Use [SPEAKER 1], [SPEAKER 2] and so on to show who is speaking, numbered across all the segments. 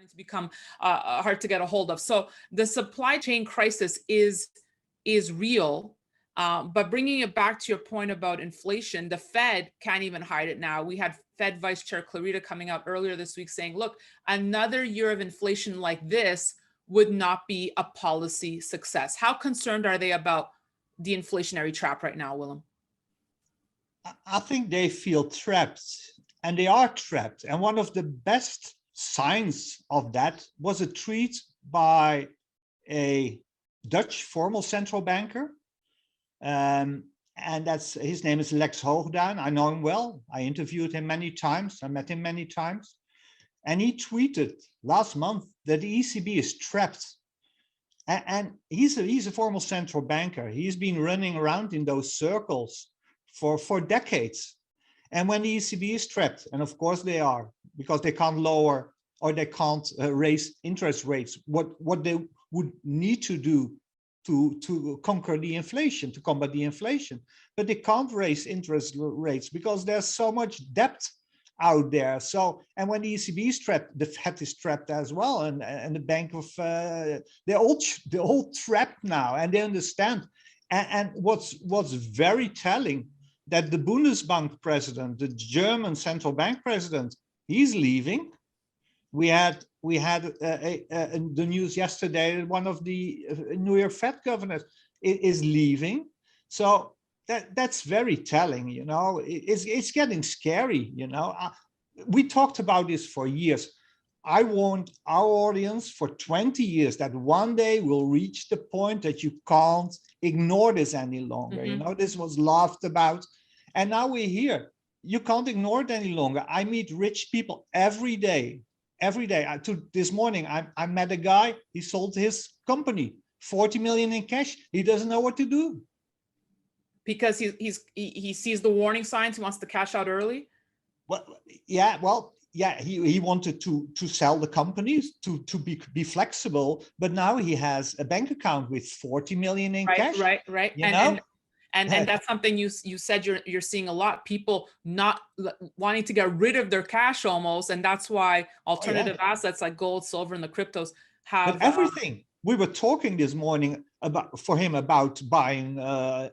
[SPEAKER 1] starting to become hard to get a hold of. So the supply chain crisis is real. But bringing it back to your point about inflation, the Fed can't even hide it now. We had Fed Vice Chair Clarita coming out earlier this week saying, look, another year of inflation like this would not be a policy success. How concerned are they about the inflationary trap right now, Willem?
[SPEAKER 2] I think they feel trapped, and they are trapped. And one of the best signs of that was a tweet by a Dutch former central banker. And his name is Lex Hoogduin. I know him well. I interviewed him many times. I met him many times. And he tweeted last month that the ECB is trapped. And he's a former central banker. He's been running around in those circles for decades. And when the ECB is trapped, and of course they are, because they can't lower or they can't raise interest rates, what they would need to do to conquer the inflation, to combat the inflation, but they can't raise interest rates because there's so much debt out there. So, and when the ECB is trapped, the Fed is trapped as well, and the Bank of they're all trapped now, and they understand. And what's very telling, that the Bundesbank president, the German central bank president, he's leaving. We had the news yesterday, one of the New York Fed governors is leaving. So that's very telling, you know. It's getting scary, you know. We talked about this for years. I warned our audience for 20 years that one day we'll reach the point that you can't ignore this any longer. You know, this was laughed about, and now we're here. You can't ignore it any longer. I meet rich people every day. Every day. This morning, I met a guy. He sold his company, 40 million in cash. He doesn't know what to do
[SPEAKER 1] because he sees the warning signs. He wants to cash out early.
[SPEAKER 2] He wanted to sell the companies to be flexible, but now he has a bank account with 40 million in cash.
[SPEAKER 1] Right. And that's something you said you're seeing a lot. People not wanting to get rid of their cash almost, and that's why alternative assets like gold, silver, and the cryptos have.
[SPEAKER 2] But everything. We were talking this morning about buying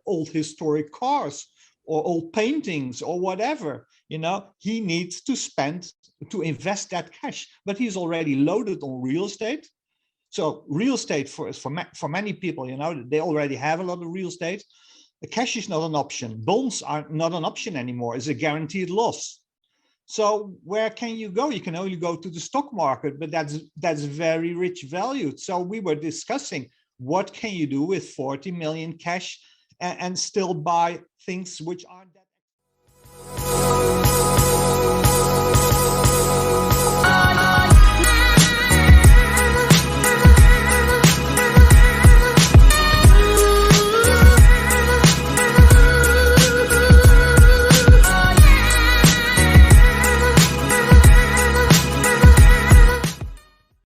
[SPEAKER 2] old historic cars or old paintings or whatever. You know, he needs to invest that cash, but he's already loaded on real estate. So real estate for many people, you know, they already have a lot of real estate. The cash is not an option. Bonds are not an option anymore. It's a guaranteed loss. So where can you go? You can only go to the stock market, but that's very rich valued. So we were discussing, what can you do with 40 million cash and still buy things which are